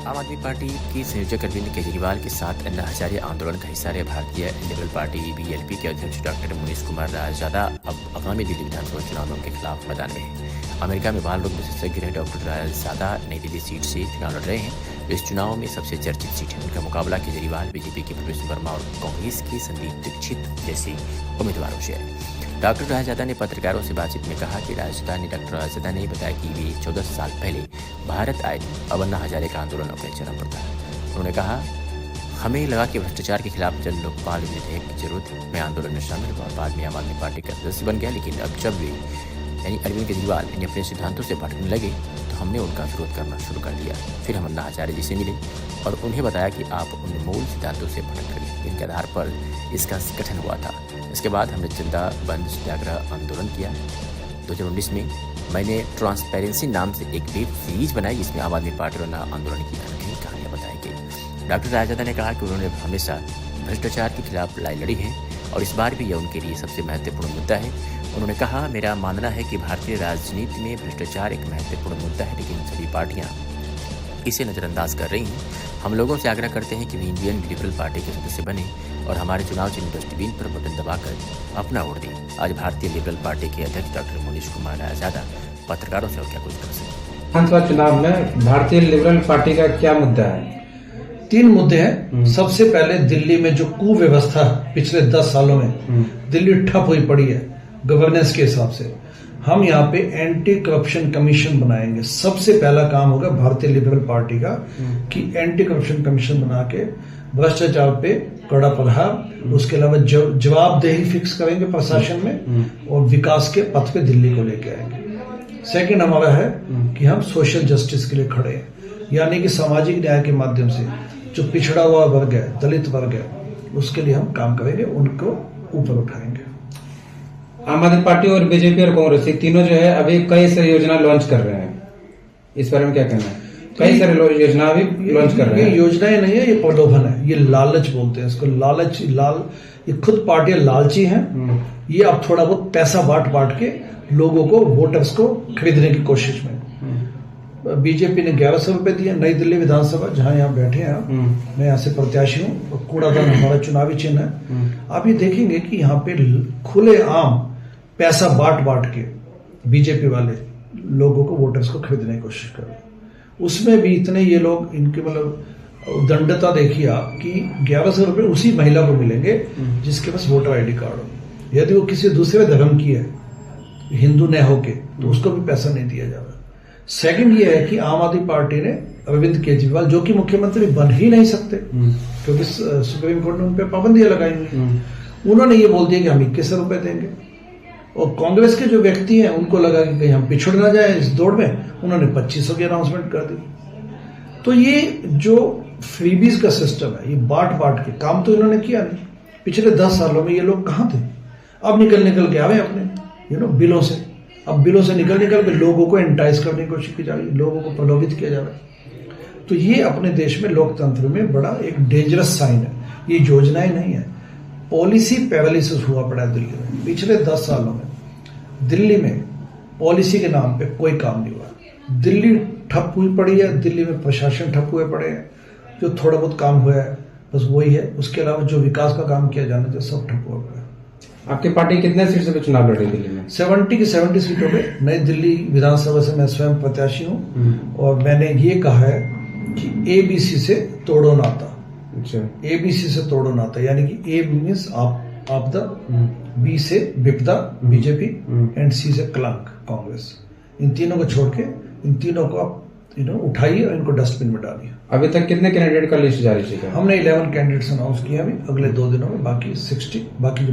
आम आदमी पार्टी के संयोजक अरविंद केजरीवाल के साथ अन्ना हजारे आंदोलन का हिस्सा रहे भारतीय लिबरल पार्टी बीएलपी के अध्यक्ष डॉक्टर मुनीश कुमार रायजादा अब आगामी दिल्ली विधानसभा चुनाव में उनके खिलाफ मैदान में है। अमेरिका में बाल रोग विशेषज्ञ रहे डॉक्टर रायजादा नई दिल्ली सीट से चुनाव लड़ रहे हैं। इस चुनाव में सबसे चर्चित सीट है। उनका मुकाबला केजरीवाल, बीजेपी के प्रवेश वर्मा और कांग्रेस के संदीप दीक्षित जैसे उम्मीदवारों से है। डॉक्टर रायजादा ने पत्रकारों से बातचीत में कहा कि डॉक्टर रायजादा ने बताया कि वे 14 साल पहले भारत आए थे। अब अन्ना हजारे का आंदोलन अपने चरम पर था। उन्होंने कहा, हमें लगा कि भ्रष्टाचार के खिलाफ जन लोकपाल विधेयक की जरूरत है। मैं आंदोलन में शामिल हुआ, बाद में आम आदमी पार्टी का सदस्य बन गया। लेकिन अब जब वे यानी अरविंद केजरीवाल अपने सिद्धांतों से भटकने लगे तो हमने उनका विरोध करना शुरू कर दिया। फिर हम अन्ना हजारे जी से मिले और उन्हें बताया कि आप उन मूल सिद्धांतों से भटक गए, जिनके आधार पर इसका गठन हुआ था। इसके बाद हमने जिंदा बंद सत्याग्रह आंदोलन किया। 2019 में मैंने ट्रांसपेरेंसी नाम से एक वेब सीरीज बनाई, जिसमें आम आदमी पार्टी और आंदोलन की अनोखी कहानियां बताई गई। डॉक्टर रायजादा ने कहा कि उन्होंने हमेशा भ्रष्टाचार के खिलाफ लड़ाई लड़ी है और इस बार भी यह उनके लिए सबसे महत्वपूर्ण मुद्दा है। उन्होंने कहा, मेरा मानना है कि भारतीय राजनीति में भ्रष्टाचार एक महत्वपूर्ण मुद्दा है, लेकिन सभी पार्टियां इसे नजरअंदाज कर रही हैं। हम लोगों से आग्रह करते हैं कि वे इंडियन लिबरल पार्टी के सदस्य बने और हमारे चुनाव चिन्ह डस्टबिन पर बटन दबाकर अपना वोट दें। आज भारतीय लिबरल पार्टी के अध्यक्ष डॉक्टर मुनीश कुमार रायजादा पत्रकारों से और क्या कुछ कर सकते। विधानसभा चुनाव में भारतीय लिबरल पार्टी का क्या मुद्दा है? 3 मुद्दे हैं। सबसे पहले दिल्ली में जो कुव्यवस्था पिछले 10 सालों में दिल्ली ठप हुई पड़ी है गवर्नेंस के हिसाब से, हम यहाँ पे एंटी करप्शन कमीशन बनाएंगे। सबसे पहला काम होगा भारतीय लिबरल पार्टी का कि एंटी करप्शन कमीशन बना के भ्रष्टाचार पे कड़ा प्रहार, उसके अलावा जवाबदेही फिक्स करेंगे प्रशासन में और विकास के पथ पे दिल्ली को लेके आएंगे। सेकंड हमारा है कि हम सोशल जस्टिस के लिए खड़े हैं, यानी कि सामाजिक न्याय के माध्यम से जो पिछड़ा हुआ वर्ग है, दलित वर्ग है, उसके लिए हम काम करेंगे, उनको ऊपर उठाएंगे। आम आदमी पार्टी और बीजेपी और कांग्रेस, ये तीनों जो है अभी कई सारी योजना लॉन्च कर रहे हैं। इस बारे में क्या कहना है? कई सारे योजना अभी लॉन्च कर रहे हैं। ये योजनाएं नहीं है, ये प्रलोभन है, ये लालच बोलते हैं इसको। लालच ये खुद पार्टियां लालची हैं। ये अब थोड़ा बहुत पैसा बांट के लोगों को, वोटर्स को खरीदने की कोशिश में। बीजेपी ने 1100 रुपए दिए। नई दिल्ली विधानसभा जहां यहाँ बैठे हैं, मैं यहाँ से प्रत्याशी हूँ, कूड़ादान हमारा चुनावी चिन्ह है। आप ये देखेंगे कि यहाँ पे खुले आम पैसा बांट के बीजेपी वाले लोगों को, वोटर्स को खरीदने की कोशिश कर रहे हैं। उसमें भी इतने ये लोग, इनके मतलब दंडता देखिए आप कि 1100 रुपए उसी महिला को मिलेंगे जिसके पास वोटर आईडी कार्ड हो। यदि वो किसी दूसरे धर्म की है, हिंदू न होके, तो उसको भी पैसा नहीं दिया जा रहा। सेकंड ये है कि आम आदमी पार्टी ने अरविंद केजरीवाल, जो कि मुख्यमंत्री बन ही नहीं सकते क्योंकि सुप्रीम कोर्ट ने उन पर पाबंदियां लगाई हुई, उन्होंने ये बोल दिया कि हम 2100 रुपए देंगे। और कांग्रेस के जो व्यक्ति हैं, उनको लगा कि कहीं हम पिछड़ ना जाए इस दौड़ में, उन्होंने 2500 की अनाउंसमेंट कर दी। तो ये जो फ्रीबीज का सिस्टम है, ये बांट के काम तो इन्होंने किया नहीं। पिछले 10 सालों में ये लोग कहां थे? अब निकल के आवे अपने बिलों से। अब बिलों से निकल के लोगों को एंटाइज करने की कोशिश की जा रही है, लोगों को प्रलोभित किया जा रहा है। तो ये अपने देश में लोकतंत्र में बड़ा एक डेंजरस साइन है। ये योजनाएं नहीं है, पॉलिसी पैरालिसिस हुआ पड़ा है दिल्ली में। पिछले 10 सालों में दिल्ली में पॉलिसी के नाम पे कोई काम नहीं हुआ। दिल्ली ठप हुई पड़ी है, दिल्ली में प्रशासन ठप हुए पड़े हैं। जो थोड़ा बहुत काम हुआ है बस वही है, उसके अलावा जो विकास का काम किया जाना चाहिए सब ठप हुआ पड़ा है। आपकी पार्टी कितने सीट से चुनाव लड़ी दिल्ली में? 70 की 70 सीटों पे नई दिल्ली विधानसभा से मैं स्वयं प्रत्याशी हूँ और मैंने ये कहा है कि ABC से तोड़ो नाता। अच्छा, ABC से तोड़ो नाता, यानी कि A मीन्स आपदा, B से विपदा बीजेपी एंड C से कलंक कांग्रेस। इन तीनों को छोड़ के इन तीनों को आप उठाइए और इनको डस्टबिन में डालिए। अभी तक कितने कैंडिडेट का लिस्ट जारी है? हमने 11 कैंडिडेट्स अनाउंस किया अभी, अगले 2 दिनों में बाकी 60 बाकी